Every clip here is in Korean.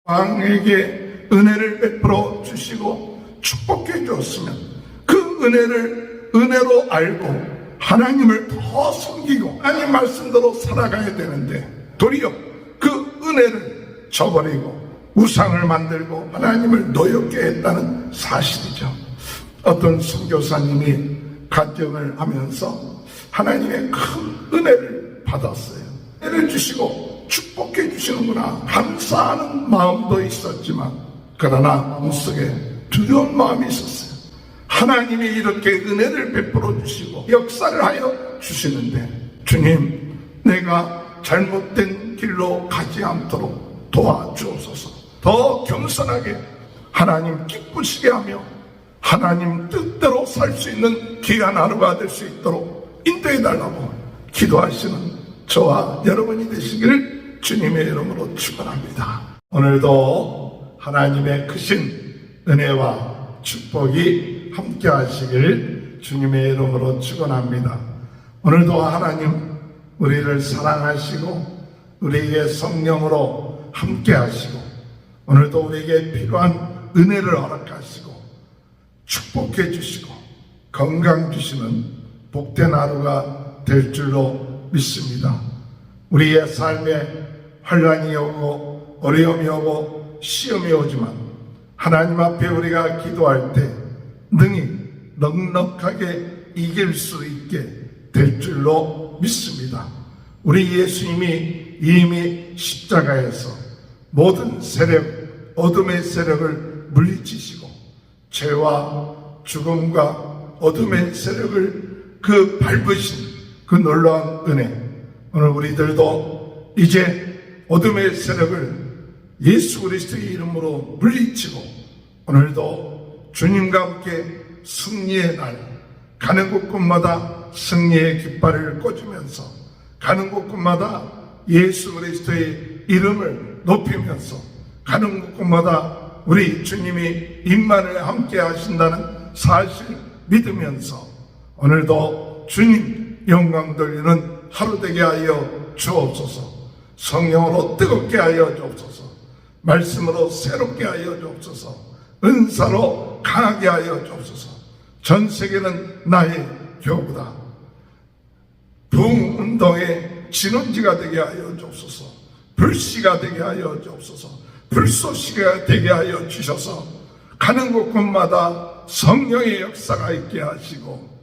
왕에게 은혜를 베풀어 주시고 축복해 주었으면 그 은혜를 은혜로 알고 하나님을 더 섬기고 하나님 말씀대로 살아가야 되는데 도리어 그 은혜를 저버리고 우상을 만들고 하나님을 노엽게 했다는 사실이죠. 어떤 선교사님이 간증을 하면서 하나님의 큰 은혜를 받았어요. 은혜를 주시고 축복해 주시는구나 감사하는 마음도 있었지만 그러나 마음속에 두려운 마음이 있었어요. 하나님이 이렇게 은혜를 베풀어 주시고 역사를 하여 주시는데 주님, 내가 잘못된 길로 가지 않도록 도와주옵소서. 더 겸손하게 하나님 기쁘시게 하며 하나님 뜻대로 살 수 있는 귀한 하루가 될 수 있도록 인도해 달라고 기도하시는 저와 여러분이 되시기를 주님의 이름으로 축원합니다. 오늘도 하나님의 크신 은혜와 축복이 함께 하시길 주님의 이름으로 축원합니다. 오늘도 하나님 우리를 사랑하시고 우리에게 성령으로 함께 하시고 오늘도 우리에게 필요한 은혜를 허락하시고 축복해 주시고 건강 주시는 복된 하루가 될 줄로 믿습니다. 우리의 삶에 환난이 오고 어려움이 오고 시험이 오지만 하나님 앞에 우리가 기도할 때 능히 넉넉하게 이길 수 있게 될 줄로 믿습니다. 우리 예수님이 이미 십자가에서 모든 세력, 어둠의 세력을 물리치시고 죄와 죽음과 어둠의 세력을 그 밟으신 그 놀라운 은혜, 오늘 우리들도 이제 어둠의 세력을 예수 그리스도의 이름으로 물리치고 오늘도 주님과 함께 승리의 날, 가는 곳곳마다 승리의 깃발을 꽂으면서 가는 곳곳마다 예수 그리스도의 이름을 높이면서 가는 곳곳마다 우리 주님이 임만을 함께 하신다는 사실 믿으면서 오늘도 주님 영광 돌리는 하루 되게 하여 주옵소서. 성령으로 뜨겁게 하여 주옵소서. 말씀으로 새롭게 하여 주옵소서. 은사로 강하게 하여 주옵소서. 전 세계는 나의 교구다. 부흥운동의 진원지가 되게 하여 주옵소서. 불씨가 되게 하여 주옵소서. 불쏘시가 되게 하여 주셔서 가는 곳곳마다 성령의 역사가 있게 하시고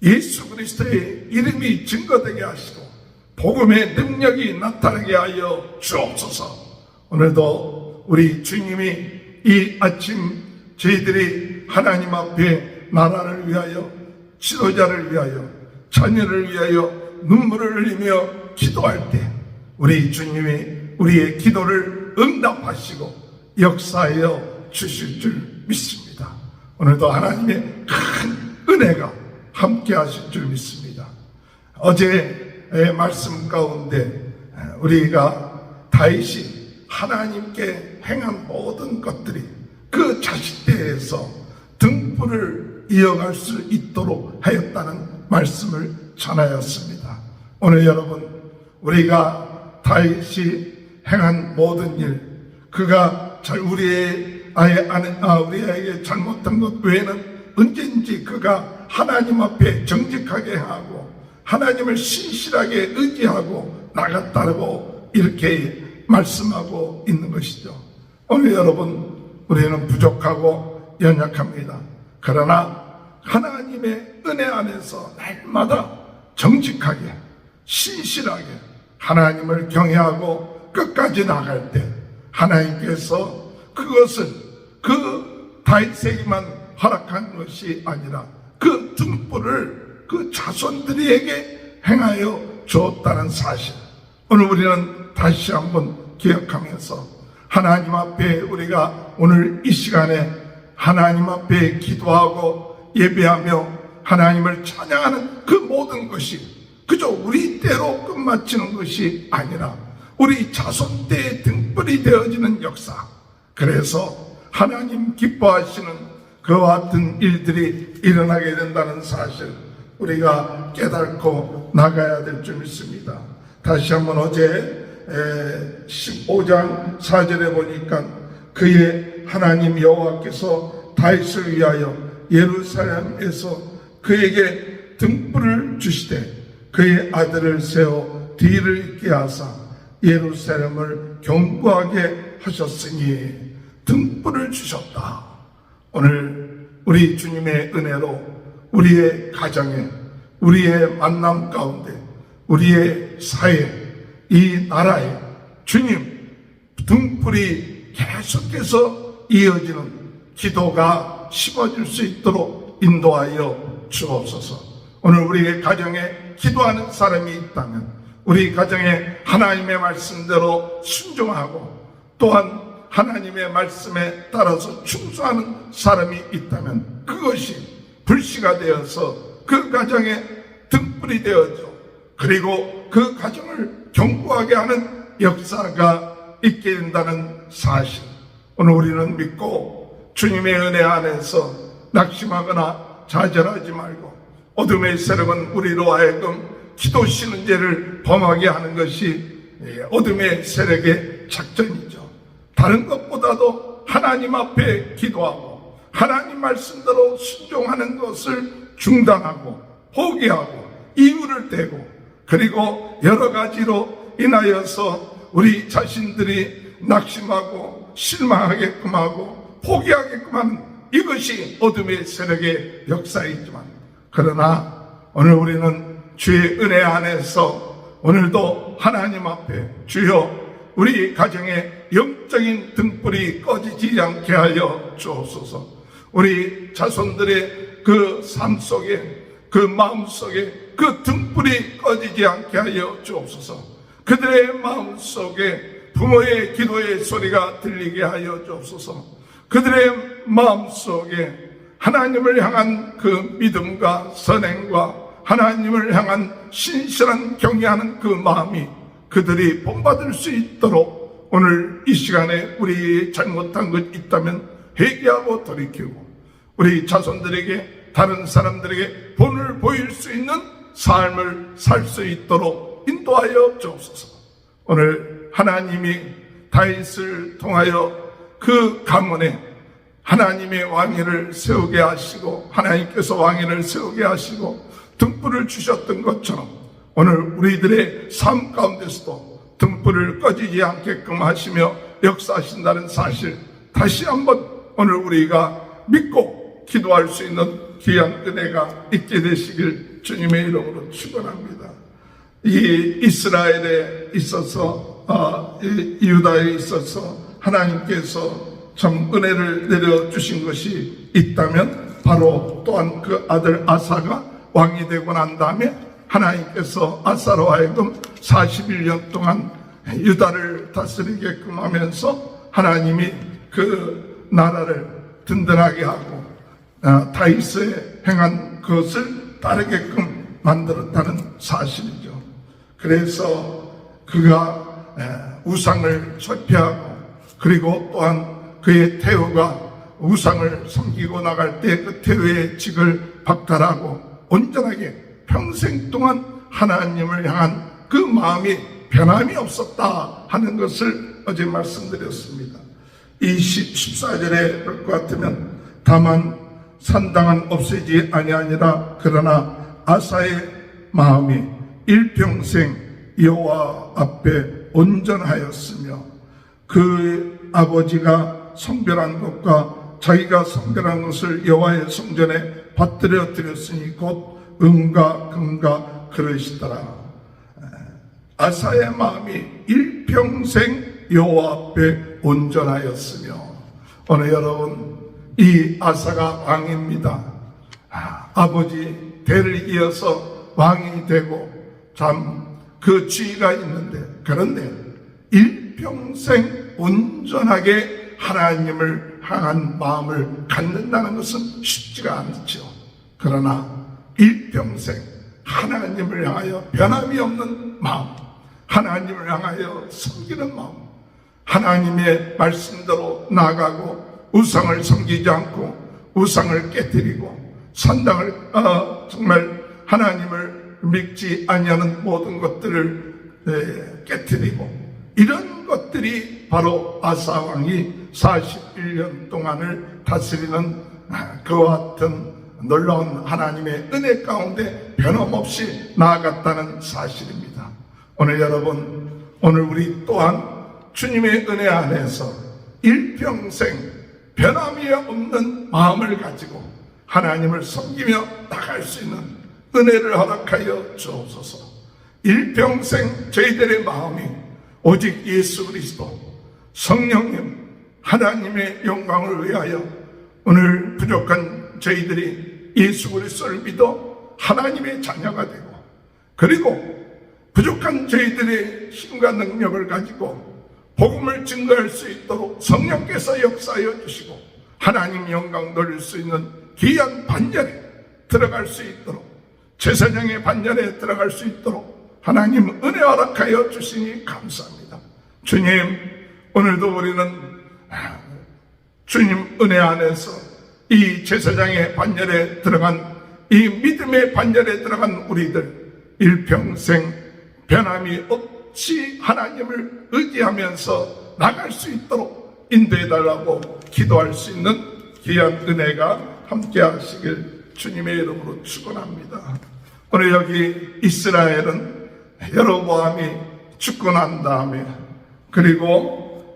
예수 그리스도의 이름이 증거되게 하시고 복음의 능력이 나타나게 하여 주옵소서. 오늘도 우리 주님이 이 아침 저희들이 하나님 앞에 나라를 위하여 지도자를 위하여 자녀를 위하여 눈물을 흘리며 기도할 때 우리 주님이 우리의 기도를 응답하시고 역사하여 주실 줄 믿습니다. 오늘도 하나님의 큰 은혜가 함께 하실 줄 믿습니다. 어제의 말씀 가운데 우리가 다윗이 하나님께 행한 모든 것들이 그 자식대에서 등불을 이어갈 수 있도록 하였다는 말씀을 전하였습니다. 오늘 여러분, 우리가 다윗이 행한 모든 일, 그가 우리에게 잘못한 것 외에는 언제든지 그가 하나님 앞에 정직하게 하고 하나님을 신실하게 의지하고 나갔다고 이렇게 말씀하고 있는 것이죠. 오늘 여러분, 우리는 부족하고 연약합니다. 그러나 하나님의 은혜 안에서 날마다 정직하게 신실하게 하나님을 경외하고 끝까지 나갈 때 하나님께서 그것을 그 다윗에게만 허락한 것이 아니라 그 등불을 그 자손들에게 행하여 주었다는 사실, 오늘 우리는 다시 한번 기억하면서 하나님 앞에 우리가 오늘 이 시간에 하나님 앞에 기도하고 예배하며 하나님을 찬양하는 그 모든 것이 그저 우리 때로 끝마치는 것이 아니라 우리 자손 때의 등불이 되어지는 역사, 그래서 하나님 기뻐하시는 그와 같은 일들이 일어나게 된다는 사실 우리가 깨닫고 나가야 될 줄 믿습니다. 다시 한번 어제 15장 4절에 보니까 그의 하나님 여호와께서 다윗을 위하여 예루살렘에서 그에게 등불을 주시되 그의 아들을 세워 뒤를 잇게 하사 예루살렘을 견고하게 하셨으니 등불을 주셨다. 오늘 우리 주님의 은혜로 우리의 가정에, 우리의 만남 가운데, 우리의 사회, 이 나라에 주님 등불이 계속해서 이어지는 기도가 심어질 수 있도록 인도하여 주옵소서. 오늘 우리의 가정에 기도하는 사람이 있다면 우리 가정에 하나님의 말씀대로 순종하고 또한 하나님의 말씀에 따라서 충성하는 사람이 있다면 그것이 불씨가 되어서 그 가정에 등불이 되어져 그리고 그 가정을 견고하게 하는 역사가 있게 된다는 사실, 오늘 우리는 믿고 주님의 은혜 안에서 낙심하거나 좌절하지 말고 어둠의 세력은 우리로 하여금 기도 쉬는 죄를 범하게 하는 것이 어둠의 세력의 작전이죠. 다른 것보다도 하나님 앞에 기도하고 하나님 말씀대로 순종하는 것을 중단하고 포기하고 이유를 대고 그리고 여러 가지로 인하여서 우리 자신들이 낙심하고 실망하게끔 하고 포기하게끔 하는 이것이 어둠의 세력의 역사이지만, 그러나 오늘 우리는 주의 은혜 안에서 오늘도 하나님 앞에 주여 우리 가정에 영적인 등불이 꺼지지 않게 하여 주옵소서. 우리 자손들의 그 삶 속에 그 마음 속에 그 등불이 꺼지지 않게 하여 주옵소서. 그들의 마음 속에 부모의 기도의 소리가 들리게 하여 주옵소서. 그들의 마음 속에 하나님을 향한 그 믿음과 선행과 하나님을 향한 신실한 경외하는 그 마음이 그들이 본받을 수 있도록 오늘 이 시간에 우리 잘못한 것 있다면 회개하고 돌이키고 우리 자손들에게 다른 사람들에게 본을 보일 수 있는 삶을 살 수 있도록 인도하여 주옵소서. 오늘 하나님이 다윗을 통하여 그 가문에 하나님의 왕위를 세우게 하시고 하나님께서 왕위를 세우게 하시고 등불을 주셨던 것처럼 오늘 우리들의 삶 가운데서도 등불을 꺼지지 않게끔 하시며 역사하신다는 사실 다시 한번 오늘 우리가 믿고 기도할 수 있는 귀한 은혜가 있게 되시길 주님의 이름으로 축원합니다. 이 이스라엘에 있어서 유다에 있어서 하나님께서 참 은혜를 내려주신 것이 있다면 바로 또한 그 아들 아사가 왕이 되고 난 다음에 하나님께서 아사로 하여금 41년 동안 유다를 다스리게끔 하면서 하나님이 그 나라를 든든하게 하고 다윗의 행한 것을 따르게끔 만들었다는 사실이죠. 그래서 그가 우상을 철폐하고 그리고 또한 그의 태우가 우상을 섬기고 나갈 때 그 태우의 직을 박탈하고 온전하게 평생 동안 하나님을 향한 그 마음이 변함이 없었다 하는 것을 어제 말씀드렸습니다. 이 14절에 볼 것 같으면 다만 산당은 없애지 아니하니라. 그러나 아사의 마음이 일평생 여호와 앞에 온전하였으며 그 아버지가 성별한 것과 자기가 성별한 것을 여호와의 성전에 받들여 드렸으니 곧 은과 금과 그릇이더라. 아사의 마음이 일평생 여호와 앞에 온전하였으며, 오늘 여러분 이 아사가 왕입니다. 아버지 대를 이어서 왕이 되고 참 그 지위가 있는데, 그런데 일평생 온전하게 하나님을 향한 마음을 갖는다는 것은 쉽지가 않죠. 그러나 일평생 하나님을 향하여 변함이 없는 마음, 하나님을 향하여 섬기는 마음, 하나님의 말씀대로 나아가고 우상을 섬기지 않고 우상을 깨뜨리고 산당을 정말 하나님을 믿지 아니하는 모든 것들을 깨뜨리고 이런 것들이 바로 아사 왕이 41년 동안을 다스리는 그와 같은 놀라운 하나님의 은혜 가운데 변함없이 나아갔다는 사실입니다. 오늘 여러분, 오늘 우리 또한 주님의 은혜 안에서 일평생 변함이 없는 마음을 가지고 하나님을 섬기며 나갈 수 있는 은혜를 허락하여 주옵소서. 일평생 저희들의 마음이 오직 예수 그리스도, 성령님, 하나님의 영광을 위하여 오늘 부족한 저희들이 예수 그리스도를 믿어 하나님의 자녀가 되고, 그리고 부족한 저희들의 힘과 능력을 가지고 복음을 증거할 수 있도록 성령께서 역사하여 주시고 하나님 영광 돌릴 수 있는 귀한 반열에 들어갈 수 있도록, 제사장의 반열에 들어갈 수 있도록 하나님 은혜 허락하여 주시니 감사합니다. 주님, 오늘도 우리는 주님 은혜 안에서 이 제사장의 반열에 들어간, 이 믿음의 반열에 들어간 우리들 일평생 변함이 없이 하나님을 의지하면서 나갈 수 있도록 인도해달라고 기도할 수 있는 귀한 은혜가 함께 하시길 주님의 이름으로 축원합니다. 오늘 여기 이스라엘은 여로보암이 죽고 난 다음에, 그리고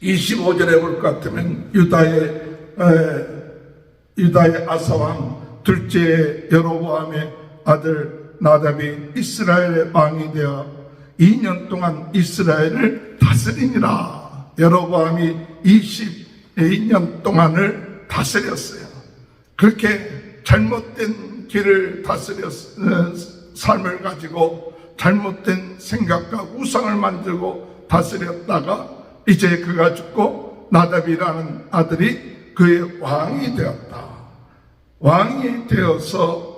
25절에 볼 것 같으면 유다의 아사왕 둘째 여로보암의 아들 나답이 이스라엘의 왕이 되어 2년 동안 이스라엘을 다스리니라. 여로보암이 22년 동안을 다스렸어요. 그렇게 잘못된 길을 삶을 가지고 잘못된 생각과 우상을 만들고 다스렸다가 이제 그가 죽고 나답이라는 아들이 그의 왕이 되었다. 왕이 되어서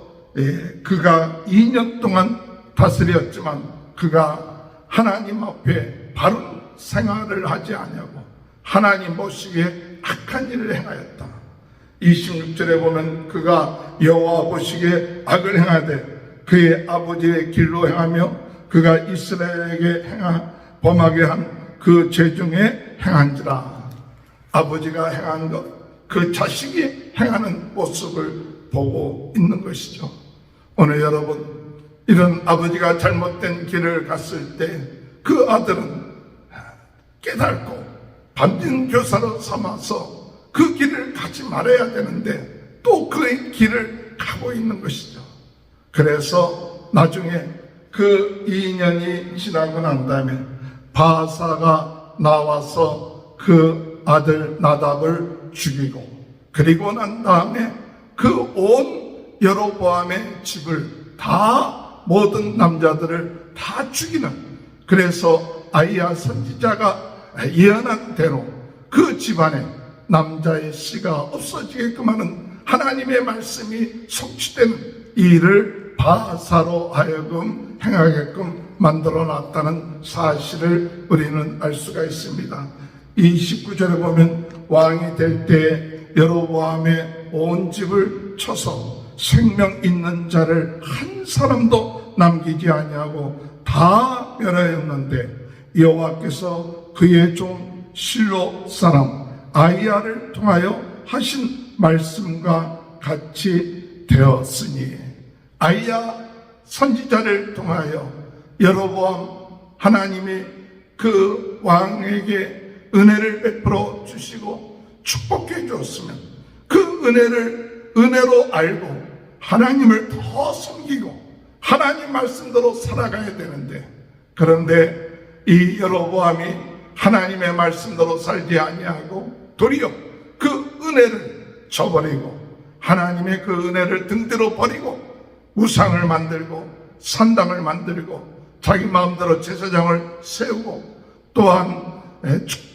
그가 2년 동안 다스렸지만 그가 하나님 앞에 바른 생활을 하지 아니하고 하나님 보시기에 악한 일을 행하였다. 26절에 보면 그가 여호와 보시기에 악을 행하되 그의 아버지의 길로 행하며 그가 이스라엘에게 범하게 한 그 죄 중에 행한지라. 아버지가 행한 것, 그 자식이 행하는 모습을 보고 있는 것이죠. 오늘 여러분, 이런 아버지가 잘못된 길을 갔을 때 그 아들은 깨닫고 반면교사로 삼아서 그 길을 가지 말아야 되는데 또 그 길을 가고 있는 것이죠. 그래서 나중에 그 2년이 지나고 난 다음에 바사가 나와서 그 아들 나답을 죽이고, 그리고 난 다음에 그 온 여로보암의 집을 다, 모든 남자들을 다 죽이는, 그래서 아이야 선지자가 예언한 대로 그 집안에 남자의 씨가 없어지게끔 하는 하나님의 말씀이 성취되는 이 일을 바사로 하여금 행하게끔 만들어 놨다는 사실을 우리는 알 수가 있습니다. 29절에 보면 왕이 될 때 여로보암의 온 집을 쳐서 생명 있는 자를 한 사람도 남기지 아니하고 다 멸하였는데 여호와께서 그의 종 실로 사람 아이야를 통하여 하신 말씀과 같이 되었으니, 아이야 선지자를 통하여 여로보암 하나님이 그 왕에게 은혜를 베풀어 주시고 축복해 주었으면 그 은혜를 은혜로 알고 하나님을 더 섬기고 하나님 말씀대로 살아가야 되는데, 그런데 이 여로보암이 하나님의 말씀대로 살지 아니하고 도리어 그 은혜를 저버리고 하나님의 그 은혜를 등대로 버리고 우상을 만들고 산당을 만들고 자기 마음대로 제사장을 세우고 또한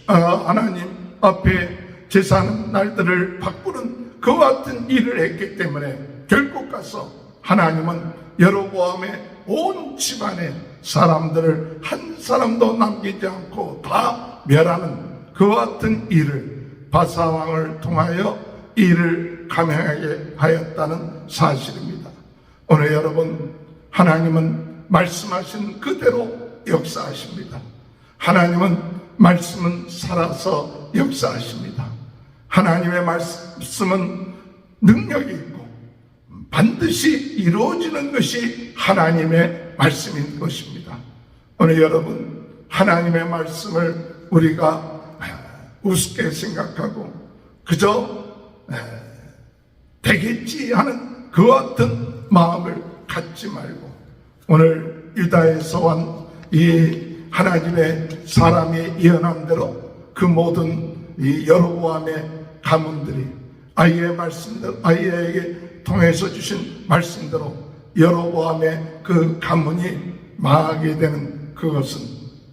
하나님 앞에 제사하는 날들을 바꾸는 그와 같은 일을 했기 때문에 결국 가서 하나님은 여로보암의 온 집안의 사람들을 한 사람도 남기지 않고 다 멸하는 그와 같은 일을 바사왕을 통하여 일을 감행하게 하였다는 사실입니다. 오늘 여러분, 하나님은 말씀하신 그대로 역사하십니다. 하나님은 말씀은 살아서 역사하십니다. 하나님의 말씀은 능력이 있고 반드시 이루어지는 것이 하나님의 말씀인 것입니다. 오늘 여러분, 하나님의 말씀을 우리가 우습게 생각하고 그저 되겠지 하는 그 같은 마음을 갖지 말고, 오늘 유다에서 온 이 하나님의 사람이 예언한 대로 그 모든 이 여로보암의 가문들이 아이의 말씀대로, 아이에게 통해서 주신 말씀대로 여로보암의 그 가문이 망하게 되는 그것은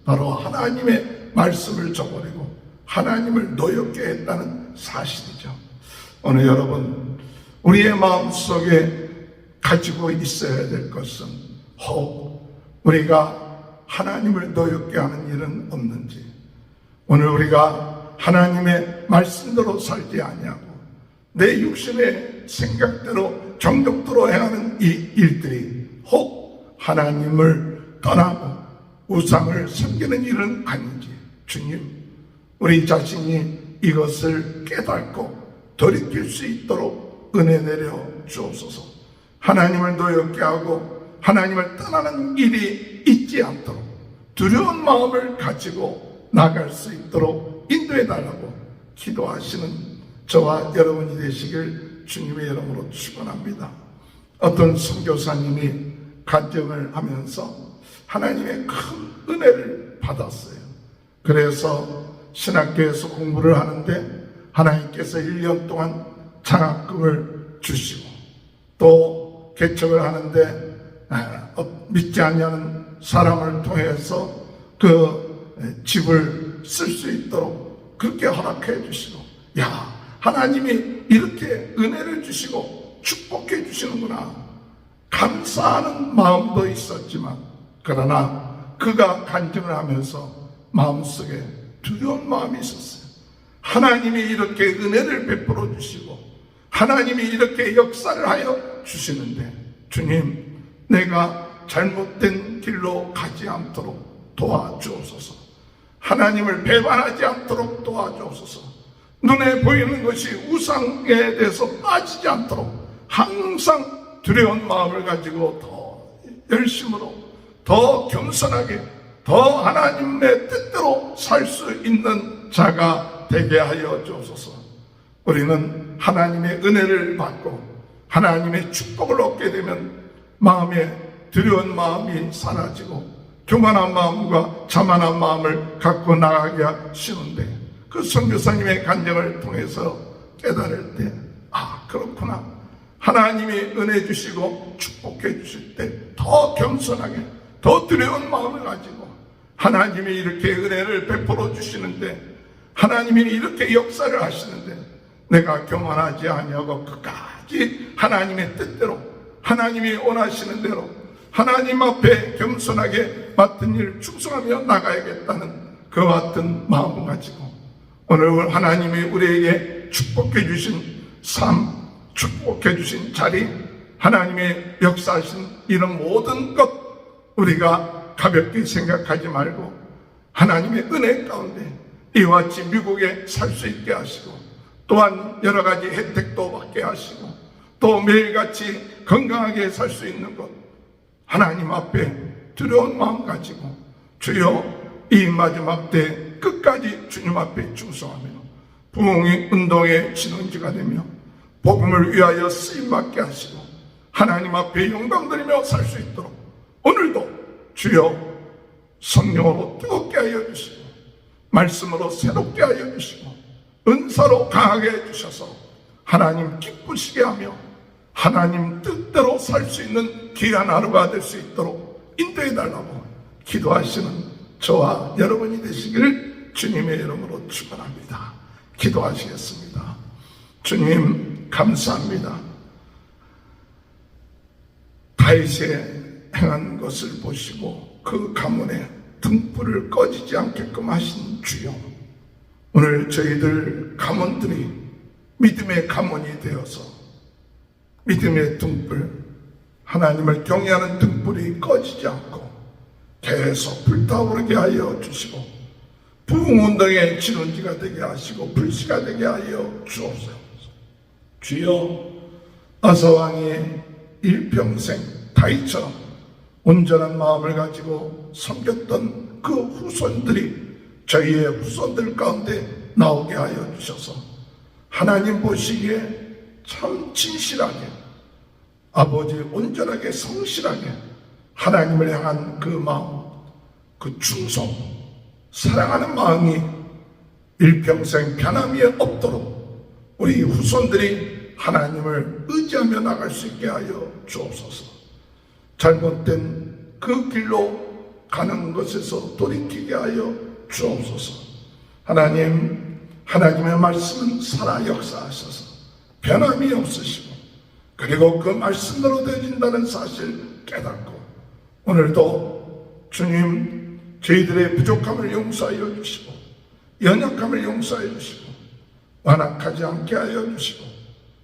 바로 하나님의 말씀을 저버리고 하나님을 노엽게 했다는 사실이죠. 오늘 여러분, 우리의 마음속에 가지고 있어야 될 것은 혹 우리가 하나님을 노엽게 하는 일은 없는지, 오늘 우리가 하나님의 말씀대로 살지 아니하고 내 육신의 생각대로 정욕대로 행하는 이 일들이 혹 하나님을 떠나고 우상을 섬기는 일은 아닌지, 주님, 우리 자신이 이것을 깨닫고 돌이킬 수 있도록 은혜 내려 주옵소서. 하나님을 노엽게 하고 하나님을 떠나는 일이 있지 않도록 두려운 마음을 가지고 나갈 수 있도록 인도해 달라고 기도하시는 저와 여러분이 되시길 주님의 이름으로 축원합니다. 어떤 선교사님이 간증을 하면서 하나님의 큰 은혜를 받았어요. 그래서 신학교에서 공부를 하는데 하나님께서 1년 동안 장학금을 주시고 또 개척을 하는데 믿지 않는 사람을 통해서 그 집을 쓸 수 있도록 그렇게 허락해 주시고, 야, 하나님이 이렇게 은혜를 주시고 축복해 주시는구나, 감사하는 마음도 있었지만, 그러나 그가 간증을 하면서 마음속에 두려운 마음이 있었어요. 하나님이 이렇게 은혜를 베풀어 주시고 하나님이 이렇게 역사를 하여 주시는데, 주님, 내가 잘못된 길로 가지 않도록 도와주옵소서. 하나님을 배반하지 않도록 도와주옵소서. 눈에 보이는 것이 우상에 대해서 빠지지 않도록 항상 두려운 마음을 가지고 더 열심으로, 더 겸손하게, 더 하나님의 뜻대로 살 수 있는 자가 되게 하여 주옵소서. 우리는 하나님의 은혜를 받고 하나님의 축복을 얻게 되면 마음에 두려운 마음이 사라지고 교만한 마음과 자만한 마음을 갖고 나가게 하시는데, 그 선교사님의 간증을 통해서 깨달을 때, 아, 그렇구나, 하나님이 은혜 주시고 축복해 주실 때 더 겸손하게, 더 두려운 마음을 가지고 하나님이 이렇게 은혜를 베풀어 주시는데, 하나님이 이렇게 역사를 하시는데 내가 교만하지 아니하고 끝까지 하나님의 뜻대로, 하나님이 원하시는 대로 하나님 앞에 겸손하게 맡은 일을 충성하며 나가야겠다는 그 같은 마음을 가지고 오늘 하나님이 우리에게 축복해 주신 삶, 축복해 주신 자리, 하나님의 역사하신 이런 모든 것 우리가 가볍게 생각하지 말고 하나님의 은혜 가운데 이와 같이 미국에 살 수 있게 하시고, 또한 여러 가지 혜택도 받게 하시고, 또 매일같이 건강하게 살 수 있는 것, 하나님 앞에 두려운 마음 가지고 주여, 이 마지막 때 끝까지 주님 앞에 충성하며 부흥의 운동의 진원지가 되며 복음을 위하여 쓰임받게 하시고 하나님 앞에 영광드리며 살 수 있도록 오늘도 주여 성령으로 뜨겁게 하여 주시고 말씀으로 새롭게 하여 주시고 은사로 강하게 해주셔서 하나님 기쁘시게 하며 하나님 뜻대로 살 수 있는 귀한 하루가 될 수 있도록 인도해 달라고 기도하시는 저와 여러분이 되시기를 주님의 이름으로 축원합니다. 기도하시겠습니다. 주님, 감사합니다. 다윗의 행한 것을 보시고 그 가문에 등불을 꺼지지 않게끔 하신 주여, 오늘 저희들 가문들이 믿음의 가문이 되어서 믿음의 등불, 하나님을 경외하는 등불이 꺼지지 않고 계속 불타오르게 하여 주시고 부흥운동의 진원지가 되게 하시고 불씨가 되게 하여 주옵소서. 주여, 아사왕의 일평생 다윗처럼 온전한 마음을 가지고 섬겼던 그 후손들이 저희의 후손들 가운데 나오게 하여 주셔서 하나님 보시기에 참 진실하게, 아버지 온전하게 성실하게 하나님을 향한 그 마음, 그 충성, 사랑하는 마음이 일평생 변함이 없도록 우리 후손들이 하나님을 의지하며 나갈 수 있게 하여 주옵소서. 잘못된 그 길로 가는 것에서 돌이키게 하여 주옵소서. 하나님, 하나님의 말씀은 살아 역사하셔서 변함이 없으시고 그리고 그 말씀으로 되어진다는 사실 깨닫고 오늘도 주님 저희들의 부족함을 용서하여 주시고 연약함을 용서하여 주시고 완악하지 않게 하여 주시고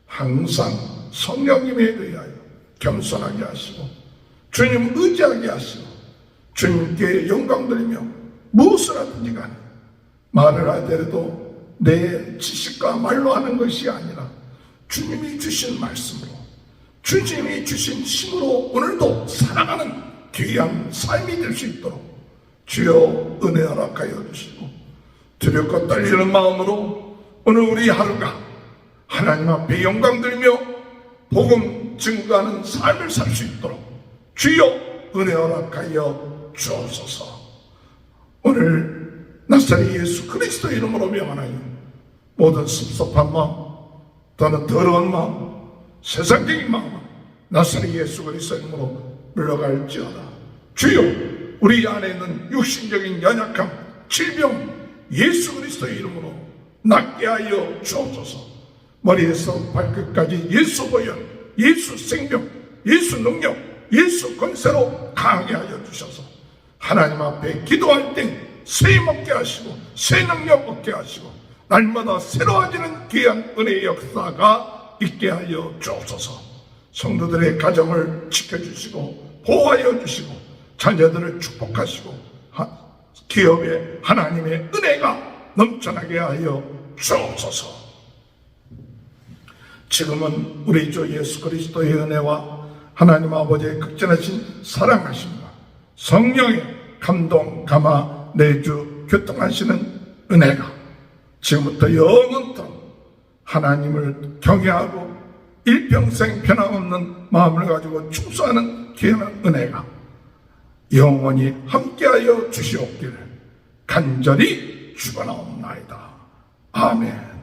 항상 성령님에 의하여 겸손하게 하시고 주님 의지하게 하시고 주님께 영광 드리며 무엇을 하든지 간에 말을 하더라도 내 지식과 말로 하는 것이 아니라 주님이 주신 말씀으로 주님이 주신 힘으로 오늘도 살아가는 귀한 삶이 될 수 있도록 주여 은혜 허락하여 주시고 두렵고 떨리는 마음으로 오늘 우리 하루가 하나님 앞에 영광 드리며 복음 증거하는 삶을 살 수 있도록 주여 은혜 허락하여 주옵소서. 오늘 나사렛 예수 그리스도 이름으로 명하나니 모든 섭섭한 마음 또는 더러운 마음 세상적인 마음 나사렛 예수 그리스도 이름으로 물러갈지어다. 주여 우리 안에 있는 육신적인 연약함 질병 예수 그리스도 이름으로 낫게 하여 주옵소서. 머리에서 발끝까지 예수 보혈 예수 생명 예수 능력 예수 권세로 강하게 하여 주셔서 하나님 앞에 기도할 때 새 먹게 하시고 새 능력 얻게 하시고 날마다 새로워지는 귀한 은혜의 역사가 있게 하여 주옵소서. 성도들의 가정을 지켜주시고 보호하여 주시고 자녀들을 축복하시고 기업에 하나님의 은혜가 넘쳐나게 하여 주옵소서. 지금은 우리 주 예수 그리스도의 은혜와 하나님 아버지의 극진하신 사랑하심과 성령의 감동 감화 내주 교통하시는 은혜가 지금부터 영원토록 하나님을 경외하고 일평생 변함없는 마음을 가지고 충성하는 귀한 은혜가 영원히 함께하여 주시옵기를 간절히 축원하옵나이다. 아멘.